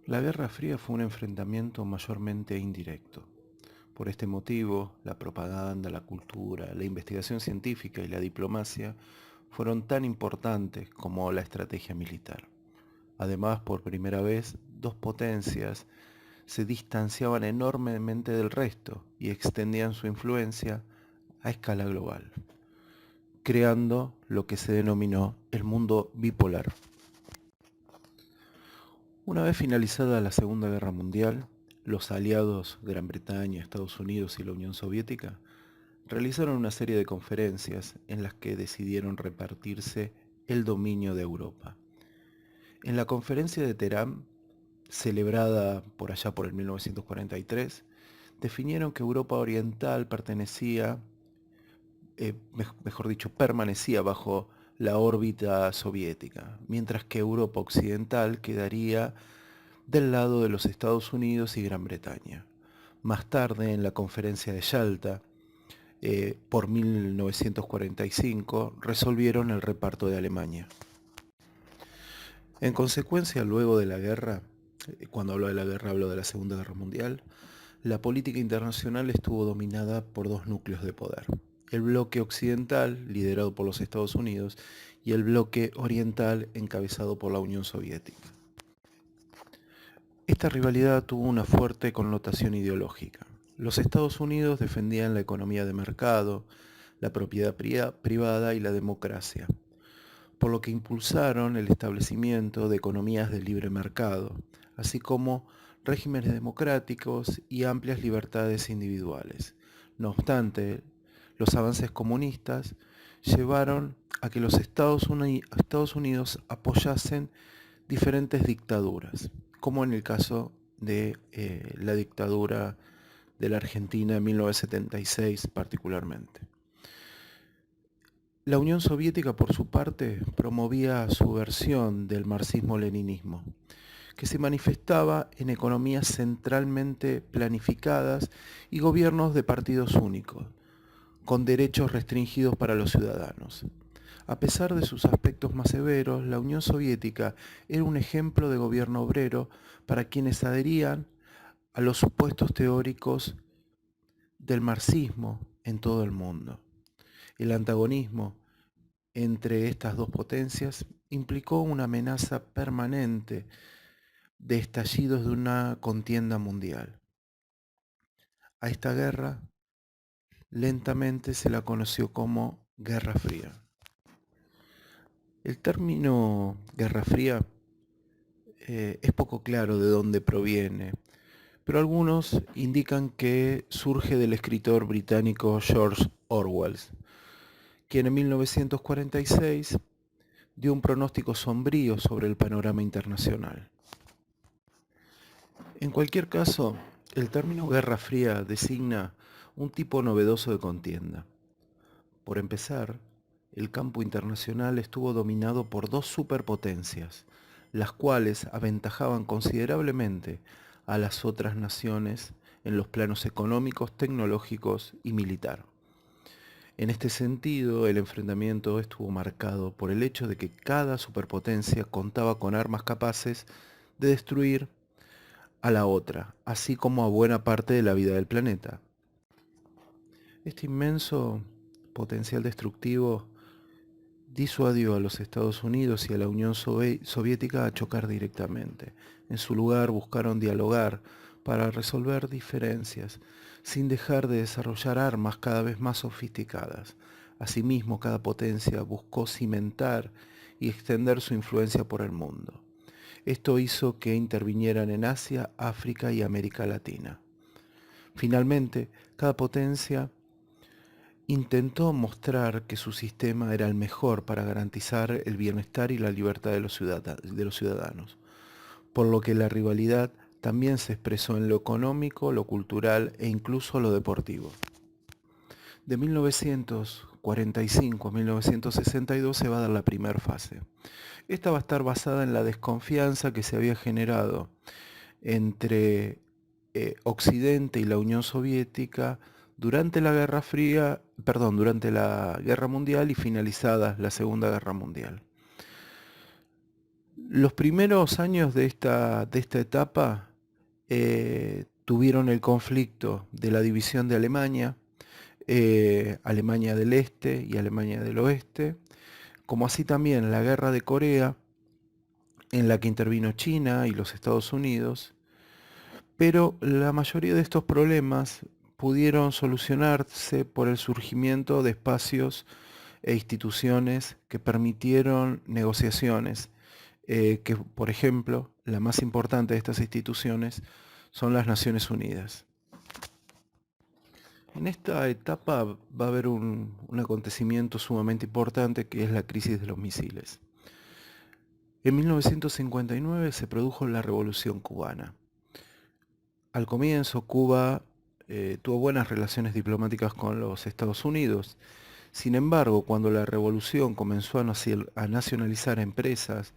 La Guerra Fría fue un enfrentamiento mayormente indirecto. Por este motivo, la propaganda, la cultura, la investigación científica y la diplomacia fueron tan importantes como la estrategia militar. Además, por primera vez, dos potencias se distanciaban enormemente del resto y extendían su influencia a escala global, creando lo que se denominó el mundo bipolar. Una vez finalizada la Segunda Guerra Mundial, los aliados Gran Bretaña, Estados Unidos y la Unión Soviética realizaron una serie de conferencias en las que decidieron repartirse el dominio de Europa. En la conferencia de Teherán, celebrada por allá por el 1943, definieron que Europa Oriental mejor dicho, permanecía bajo la órbita soviética, mientras que Europa Occidental quedaría del lado de los Estados Unidos y Gran Bretaña. Más tarde, en la conferencia de Yalta, por 1945, resolvieron el reparto de Alemania. En consecuencia, luego de la guerra, cuando hablo de la guerra hablo de la Segunda Guerra Mundial, la política internacional estuvo dominada por dos núcleos de poder. El bloque occidental, liderado por los Estados Unidos, y el bloque oriental, encabezado por la Unión Soviética. Esta rivalidad tuvo una fuerte connotación ideológica. Los Estados Unidos defendían la economía de mercado, la propiedad privada y la democracia, por lo que impulsaron el establecimiento de economías de libre mercado, así como regímenes democráticos y amplias libertades individuales. No obstante, los avances comunistas llevaron a que los Estados Unidos apoyasen diferentes dictaduras, como en el caso de la dictadura de la Argentina en 1976 particularmente. La Unión Soviética, por su parte, promovía su versión del marxismo-leninismo, que se manifestaba en economías centralmente planificadas y gobiernos de partidos únicos, con derechos restringidos para los ciudadanos. A pesar de sus aspectos más severos, la Unión Soviética era un ejemplo de gobierno obrero para quienes adherían a los supuestos teóricos del marxismo en todo el mundo. El antagonismo entre estas dos potencias implicó una amenaza permanente de estallidos de una contienda mundial. A esta guerra lentamente se la conoció como Guerra Fría. El término Guerra Fría es poco claro de dónde proviene, pero algunos indican que surge del escritor británico George Orwell, quien en 1946 dio un pronóstico sombrío sobre el panorama internacional. En cualquier caso, el término Guerra Fría designa un tipo novedoso de contienda. Por empezar, el campo internacional estuvo dominado por dos superpotencias, las cuales aventajaban considerablemente a las otras naciones en los planos económicos, tecnológicos y militar. En este sentido, el enfrentamiento estuvo marcado por el hecho de que cada superpotencia contaba con armas capaces de destruir a la otra, así como a buena parte de la vida del planeta. Este inmenso potencial destructivo disuadió a los Estados Unidos y a la Unión Soviética a chocar directamente. En su lugar buscaron dialogar para resolver diferencias, sin dejar de desarrollar armas cada vez más sofisticadas. Asimismo, cada potencia buscó cimentar y extender su influencia por el mundo. Esto hizo que intervinieran en Asia, África y América Latina. Finalmente, cada potencia intentó mostrar que su sistema era el mejor para garantizar el bienestar y la libertad de los ciudadanos, por lo que la rivalidad también se expresó en lo económico, lo cultural e incluso lo deportivo. De 1945 a 1962 se va a dar la primera fase. Esta va a estar basada en la desconfianza que se había generado entre Occidente y la Unión Soviética durante la durante la Guerra Mundial y finalizada la Segunda Guerra Mundial. Los primeros años de esta etapa tuvieron el conflicto de la división de Alemania, Alemania del Este y Alemania del Oeste, como así también la guerra de Corea, en la que intervino China y los Estados Unidos, pero la mayoría de estos problemas pudieron solucionarse por el surgimiento de espacios e instituciones que permitieron negociaciones, que por ejemplo, la más importante de estas instituciones son las Naciones Unidas. En esta etapa va a haber un acontecimiento sumamente importante que es la crisis de los misiles. En 1959 se produjo la Revolución Cubana. Al comienzo Cuba tuvo buenas relaciones diplomáticas con los Estados Unidos. Sin embargo, cuando la revolución comenzó a nacionalizar empresas,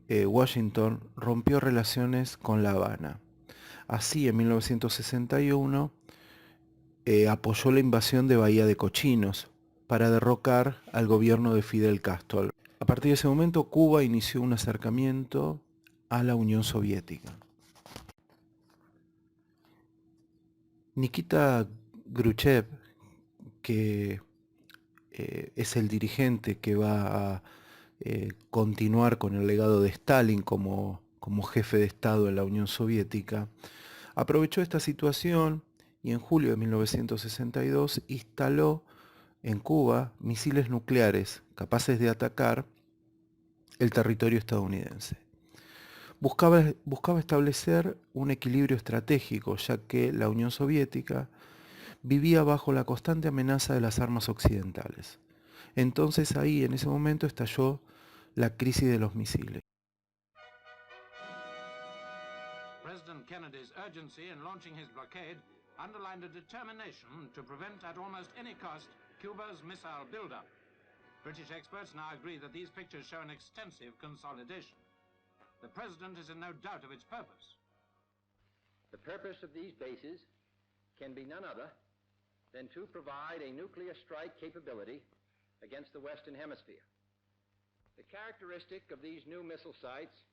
Washington rompió relaciones con La Habana. Así, en 1961, apoyó la invasión de Bahía de Cochinos para derrocar al gobierno de Fidel Castro. A partir de ese momento, Cuba inició un acercamiento a la Unión Soviética. Nikita Khrushchev, que es el dirigente que va a continuar con el legado de Stalin como jefe de Estado en la Unión Soviética, aprovechó esta situación y en julio de 1962 instaló en Cuba misiles nucleares capaces de atacar el territorio estadounidense. Buscaba establecer un equilibrio estratégico, ya que la Unión Soviética vivía bajo la constante amenaza de las armas occidentales. Entonces ahí, en ese momento, estalló la crisis de los misiles. President Kennedy's urgency in launching his blockade underlined a determination to prevent at almost any cost Cuba's missile buildup. British experts now agree that these pictures show an extensive consolidation. The president is in no doubt of its purpose. The purpose of these bases can be none other than to provide a nuclear strike capability against the Western Hemisphere. The characteristic of these new missile sites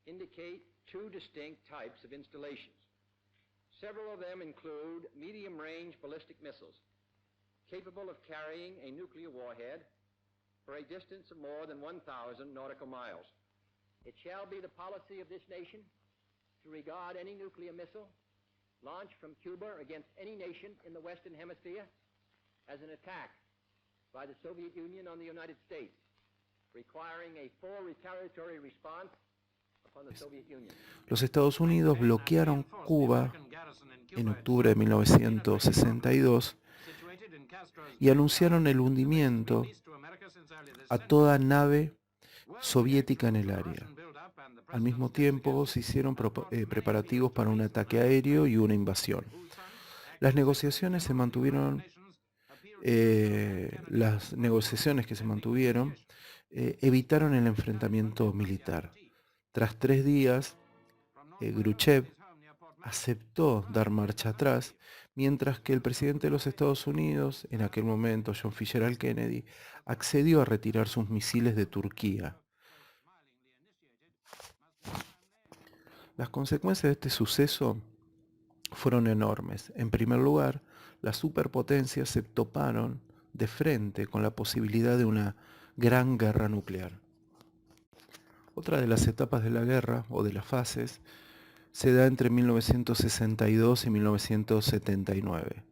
indicate two distinct types of installations. Several of them include medium-range ballistic missiles capable of carrying a nuclear warhead for a distance of more than 1,000 nautical miles. It shall be the policy of this nation to regard any nuclear missile launched from Cuba against any nation in the Western Hemisphere as an attack by the Soviet Union on the United States, requiring a full retaliatory response upon the Soviet Union. Los Estados Unidos bloquearon Cuba en octubre de 1962 y anunciaron el hundimiento a toda nave soviética en el área. Al mismo tiempo se hicieron preparativos para un ataque aéreo y una invasión. Las negociaciones que se mantuvieron evitaron el enfrentamiento militar. Tras 3 días, Khrushchev aceptó dar marcha atrás, mientras que el presidente de los Estados Unidos, en aquel momento John Fitzgerald Kennedy, accedió a retirar sus misiles de Turquía. Las consecuencias de este suceso fueron enormes. En primer lugar, las superpotencias se toparon de frente con la posibilidad de una gran guerra nuclear. Otra de las etapas de la guerra, o de las fases, se da entre 1962 y 1979.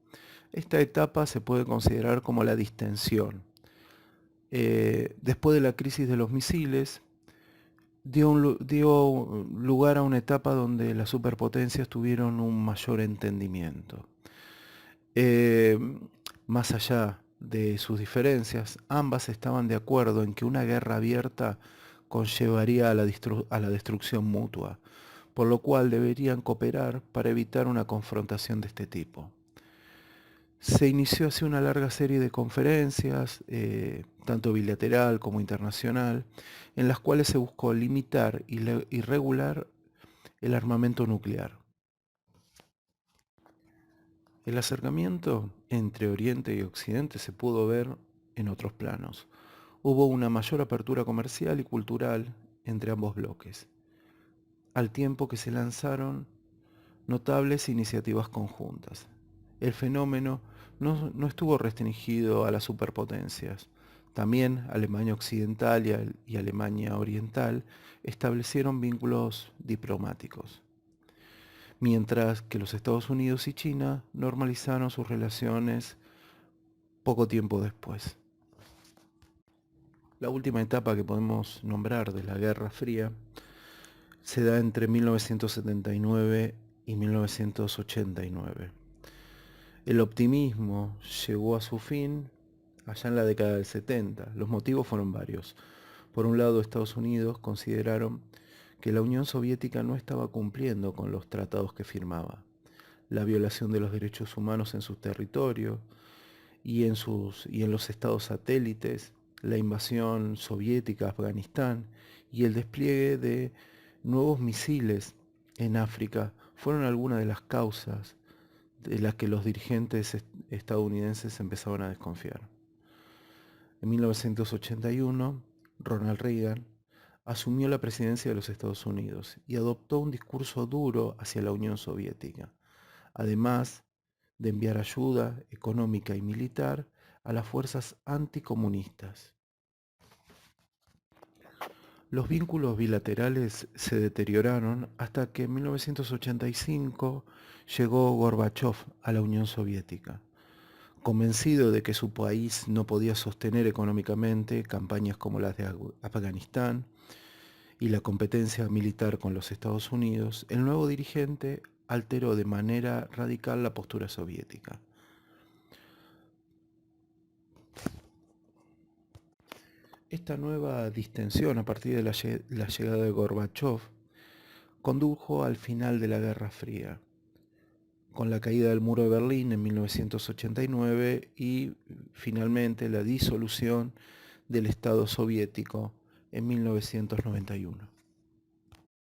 Esta etapa se puede considerar como la distensión. Después de la crisis de los misiles, dio lugar a una etapa donde las superpotencias tuvieron un mayor entendimiento. Más allá de sus diferencias, ambas estaban de acuerdo en que una guerra abierta conllevaría a la destrucción mutua, por lo cual deberían cooperar para evitar una confrontación de este tipo. Se inició así una larga serie de conferencias, tanto bilateral como internacional, en las cuales se buscó limitar y regular el armamento nuclear. El acercamiento entre Oriente y Occidente se pudo ver en otros planos. Hubo una mayor apertura comercial y cultural entre ambos bloques, al tiempo que se lanzaron notables iniciativas conjuntas. El fenómeno no estuvo restringido a las superpotencias. También Alemania Occidental y Alemania Oriental establecieron vínculos diplomáticos, mientras que los Estados Unidos y China normalizaron sus relaciones poco tiempo después. La última etapa que podemos nombrar de la Guerra Fría se da entre 1979 y 1989. El optimismo llegó a su fin allá en la década del 70. Los motivos fueron varios. Por un lado, Estados Unidos consideraron que la Unión Soviética no estaba cumpliendo con los tratados que firmaba. La violación de los derechos humanos en sus territorios y en los estados satélites, la invasión soviética a Afganistán y el despliegue de nuevos misiles en África fueron algunas de las causas de las que los dirigentes estadounidenses empezaban a desconfiar. En 1981, Ronald Reagan asumió la presidencia de los Estados Unidos y adoptó un discurso duro hacia la Unión Soviética, además de enviar ayuda económica y militar a las fuerzas anticomunistas. Los vínculos bilaterales se deterioraron hasta que en 1985 llegó Gorbachov a la Unión Soviética. Convencido de que su país no podía sostener económicamente campañas como las de Afganistán y la competencia militar con los Estados Unidos, el nuevo dirigente alteró de manera radical la postura soviética. Esta nueva distensión a partir de la llegada de Gorbachov condujo al final de la Guerra Fría, con la caída del muro de Berlín en 1989 y finalmente la disolución del Estado soviético en 1991.